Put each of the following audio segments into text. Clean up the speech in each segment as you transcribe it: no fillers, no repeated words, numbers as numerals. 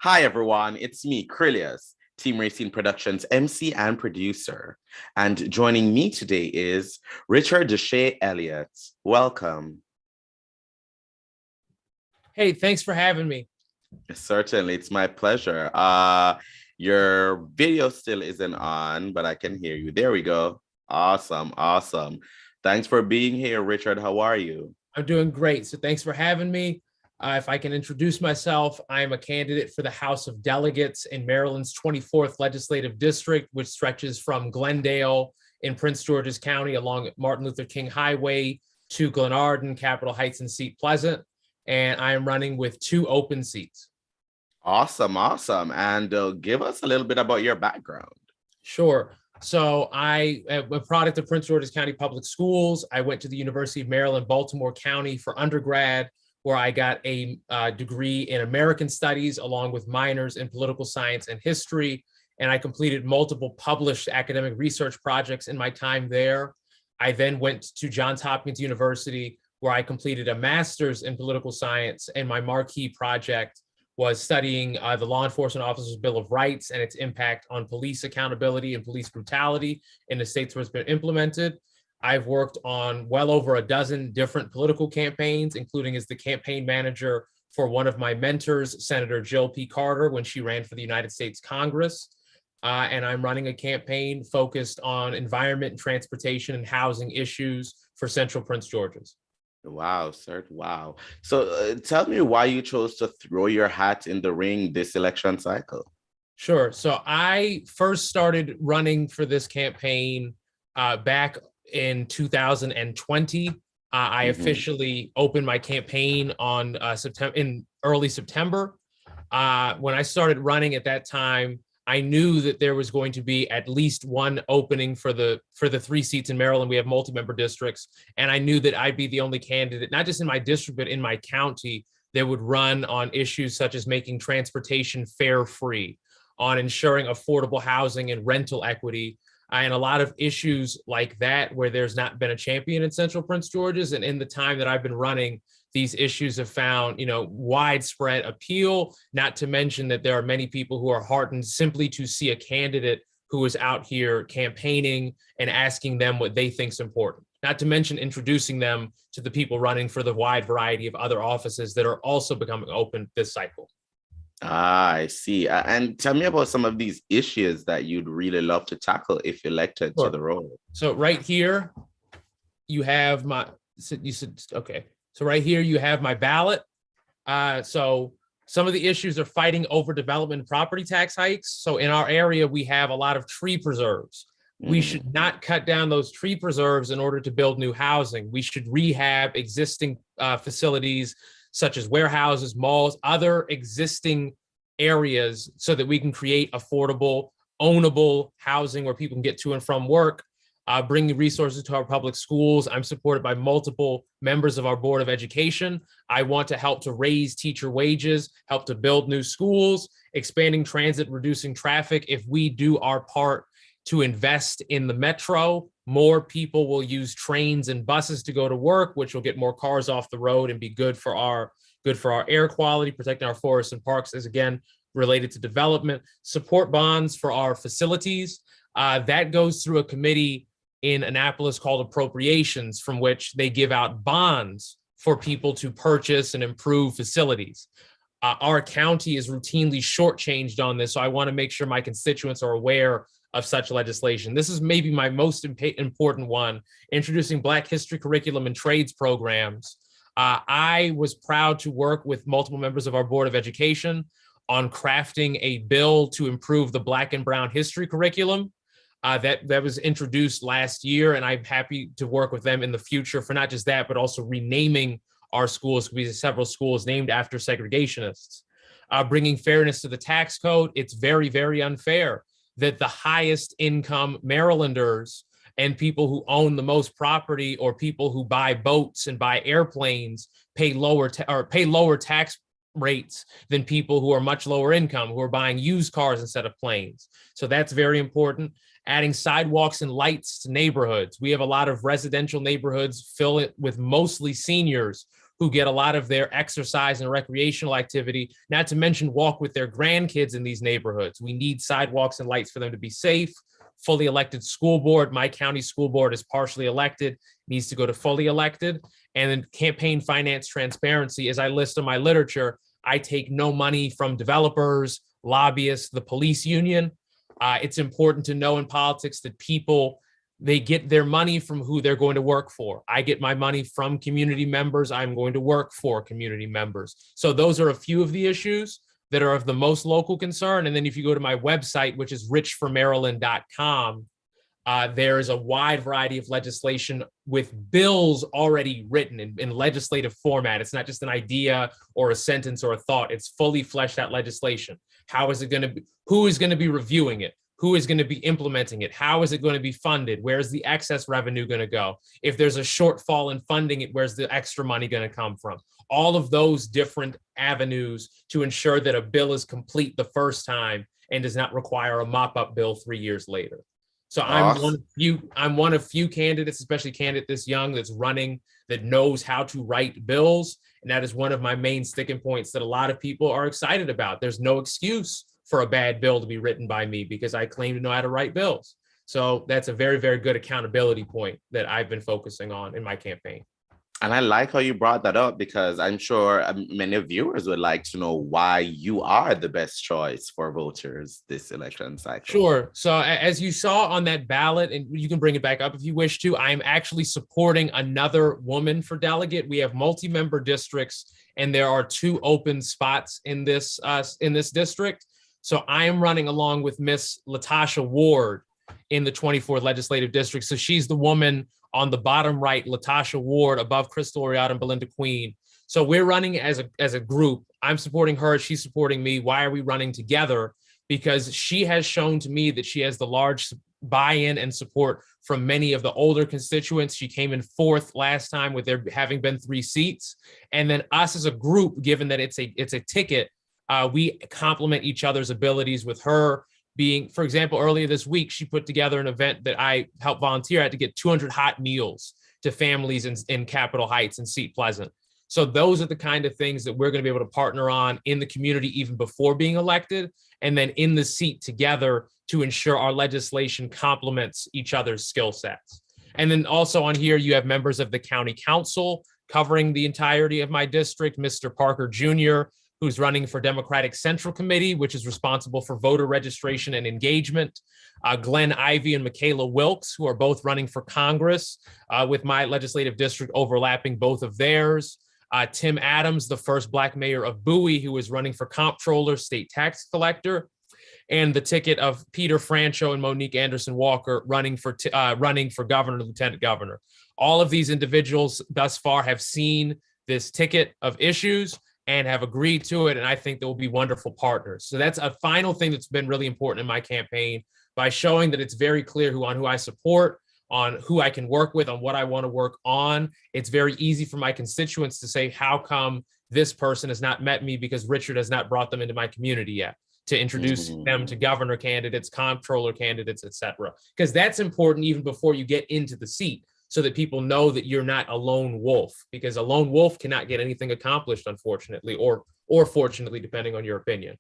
Hi, everyone. It's me, Krylios, Team Racing Productions MC and producer. And joining me today is Richard DeShay Elliott. Welcome. Hey, thanks for having me. Certainly, it's my pleasure. Your video still isn't on, but I can hear you. There we go. Awesome, awesome. Thanks for being here, Richard. How are you? I'm doing great. So thanks for having me. If I can introduce myself, I am a candidate for the House of Delegates in Maryland's 24th Legislative District, which stretches from Glendale in Prince George's County along Martin Luther King Highway to Glenarden, Capitol Heights, and Seat Pleasant. And I am running with 2 open seats. Awesome, awesome. And give us a little bit about your background. Sure. So I am a product of Prince George's County Public Schools. I went to the University of Maryland, Baltimore County for undergrad, where I got a degree in American Studies along with minors in political science and history. And I completed multiple published academic research projects in my time there. I then went to Johns Hopkins University, where I completed a master's in political science, and my marquee project was studying the Law Enforcement Officers' Bill of Rights and its impact on police accountability and police brutality in the states where it's been implemented. I've worked on well over a dozen different political campaigns, including as the campaign manager for one of my mentors, Senator Jill P. Carter, when she ran for the United States Congress. And I'm running a campaign focused on environment and transportation and housing issues for Central Prince George's. Wow, sir. Wow. So tell me why you chose to throw your hat in the ring this election cycle. Sure. So I first started running for this campaign back in 2020. I officially opened my campaign on early September. When I started running at that time, I knew that there was going to be at least one opening for the 3 seats in Maryland. We have multi-member districts, and I knew that I'd be the only candidate, not just in my district, but in my county, that would run on issues such as making transportation fare free, on ensuring affordable housing and rental equity, and a lot of issues like that where there's not been a champion in Central Prince George's. And in the time that I've been running, these issues have found, widespread appeal, not to mention that there are many people who are heartened simply to see a candidate who is out here campaigning and asking them what they think is important, not to mention introducing them to the people running for the wide variety of other offices that are also becoming open this cycle. I see. And tell me about some of these issues that you'd really love to tackle if elected to the role. So right here, you have okay. So right here, you have my ballot. So some of the issues are fighting overdevelopment and property tax hikes. So in our area, we have a lot of tree preserves. We should not cut down those tree preserves in order to build new housing. We should rehab existing facilities such as warehouses, malls, other existing areas so that we can create affordable, ownable housing where people can get to and from work. Bringing resources to our public schools. I'm supported by multiple members of our Board of Education. I want to help to raise teacher wages, help to build new schools, expanding transit, reducing traffic. If we do our part to invest in the metro, more people will use trains and buses to go to work, which will get more cars off the road and be good for our air quality, protecting our forests and parks, as again related to development. Support bonds for our facilities. That goes through a committee in Annapolis called Appropriations, from which they give out bonds for people to purchase and improve facilities. Our county is routinely shortchanged on this, so I want to make sure my constituents are aware of such legislation. This is maybe my most important one, introducing Black history curriculum and trades programs. I was proud to work with multiple members of our Board of Education on crafting a bill to improve the Black and Brown history curriculum. That was introduced last year, and I'm happy to work with them in the future for not just that, but also renaming our schools. We have several schools named after segregationists. Bringing fairness to the tax code. It's very, very unfair that the highest income Marylanders and people who own the most property or people who buy boats and buy airplanes pay lower tax rates than people who are much lower income, who are buying used cars instead of planes. So that's very important. Adding sidewalks and lights to neighborhoods. We have a lot of residential neighborhoods filled with mostly seniors who get a lot of their exercise and recreational activity, not to mention walk with their grandkids in these neighborhoods. We need sidewalks and lights for them to be safe. Fully elected school board. My county school board is partially elected, needs to go to fully elected. And then campaign finance transparency, as I list in my literature, I take no money from developers, lobbyists, the police union. It's important to know in politics that people, they get their money from who they're going to work for. I get my money from community members. I'm going to work for community members. So those are a few of the issues that are of the most local concern. And then if you go to my website, which is richformaryland.com, there is a wide variety of legislation with bills already written in legislative format. It's not just an idea or a sentence or a thought. It's fully fleshed out legislation. How is it going to be? Who is going to be reviewing it? Who is going to be implementing it? How is it going to be funded? Where's the excess revenue going to go? If there's a shortfall in funding it, where's the extra money going to come from? All of those different avenues to ensure that a bill is complete the first time and does not require a mop-up bill 3 years later. So I'm one of few candidates, especially candidate this young, that's running, that knows how to write bills. And that is one of my main sticking points that a lot of people are excited about. There's no excuse for a bad bill to be written by me because I claim to know how to write bills. So that's a very, very good accountability point that I've been focusing on in my campaign. And I like how you brought that up because I'm sure many viewers would like to know why you are the best choice for voters this election cycle. Sure. So as you saw on that ballot, and you can bring it back up if you wish to, I'm actually supporting another woman for delegate. We have multi-member districts, and there are 2 open spots in this district. So I am running along with Miss Latasha Ward in the 24th legislative district. So she's the woman on the bottom right, Latasha Ward, above Crystal Oriata and Belinda Queen. So we're running as a group. I'm supporting her. She's supporting me. Why are we running together? Because she has shown to me that she has the large buy-in and support from many of the older constituents. She came in 4th last time with there having been 3 seats. And then us as a group, given that it's a ticket, we complement each other's abilities, with her being, for example, earlier this week, she put together an event that I helped volunteer at to get 200 hot meals to families in Capitol Heights and Seat Pleasant. So those are the kind of things that we're going to be able to partner on in the community even before being elected, and then in the seat together to ensure our legislation complements each other's skill sets. And then also on here, you have members of the county council covering the entirety of my district, Mr. Parker Jr., who's running for Democratic Central Committee, which is responsible for voter registration and engagement. Glenn Ivey and Michaela Wilkes, who are both running for Congress, with my legislative district overlapping both of theirs. Tim Adams, the first Black mayor of Bowie, who is running for comptroller, state tax collector. And the ticket of Peter Francho and Monique Anderson Walker running for governor, lieutenant governor. All of these individuals thus far have seen this ticket of issues and have agreed to it. And I think they will be wonderful partners. So that's a final thing that's been really important in my campaign, by showing that it's very clear who I support, on who I can work with, on what I want to work on. It's very easy for my constituents to say, how come this person has not met me because Richard has not brought them into my community yet, to introduce them to governor candidates, comptroller candidates, et cetera. Because that's important even before you get into the seat, so that people know that you're not a lone wolf, because a lone wolf cannot get anything accomplished, unfortunately, or fortunately, depending on your opinion.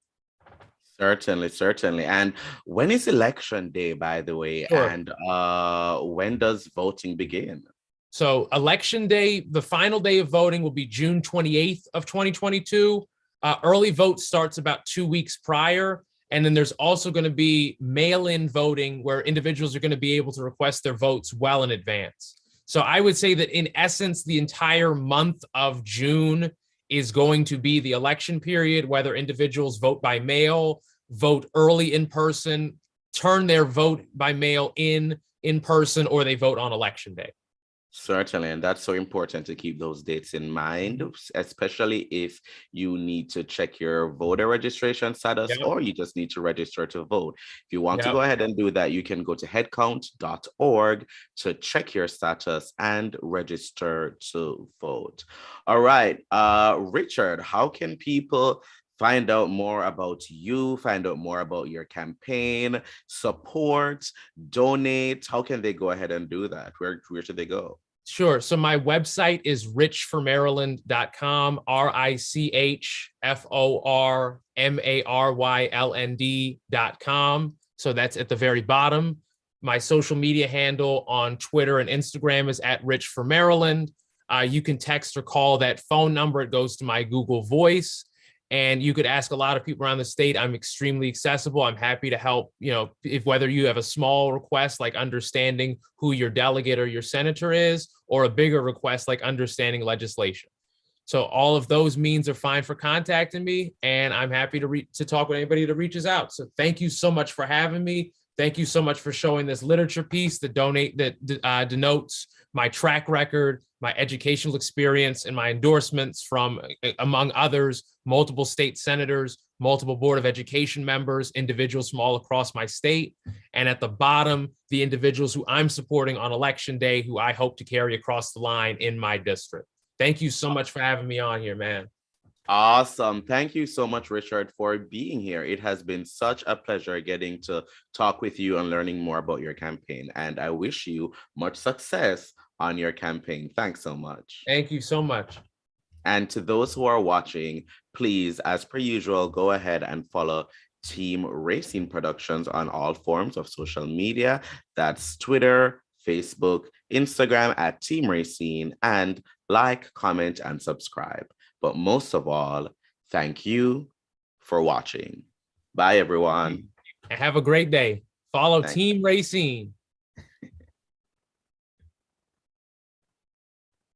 Certainly. And when is election day, by the way? Sure. And when does voting begin? So election day, the final day of voting will be June 28th of 2022. Early vote starts about 2 weeks prior. And then there's also going to be mail-in voting, where individuals are going to be able to request their votes well in advance. So I would say that in essence, the entire month of June is going to be the election period, whether individuals vote by mail, vote early in person, turn their vote by mail in person, or they vote on election day. Certainly, and that's so important to keep those dates in mind, especially if you need to check your voter registration status, or you just need to register to vote. If you want to go ahead and do that, you can go to headcount.org to check your status and register to vote. All right, Richard, how can people find out more about you, find out more about your campaign, support, donate? How can they go ahead and do that? Where should they go? Sure. So my website is richformaryland.com, richformaryland.com. So that's at the very bottom. My social media handle on Twitter and Instagram is at richformaryland. You can text or call that phone number. It goes to my Google Voice. And you could ask a lot of people around the state. I'm extremely accessible. I'm happy to help, if whether you have a small request like understanding who your delegate or your senator is, or a bigger request like understanding legislation. So all of those means are fine for contacting me, and I'm happy to talk with anybody that reaches out. So thank you so much for having me. Thank you so much for showing this literature piece that denotes my track record, my educational experience, and my endorsements from, among others, multiple state senators, multiple Board of Education members, individuals from all across my state. And at the bottom, the individuals who I'm supporting on election day, who I hope to carry across the line in my district. Thank you so much for having me on here, man. Awesome. Thank you so much, Richard, for being here. It has been such a pleasure getting to talk with you and learning more about your campaign. And I wish you much success on your campaign. Thanks so much. Thank you so much. And to those who are watching, please, as per usual, go ahead and follow Team Racing Productions on all forms of social media. That's Twitter, Facebook, Instagram at Team Racing, and like, comment, and subscribe. But most of all, thank you for watching. Bye, everyone. And have a great day. Follow Team Racing.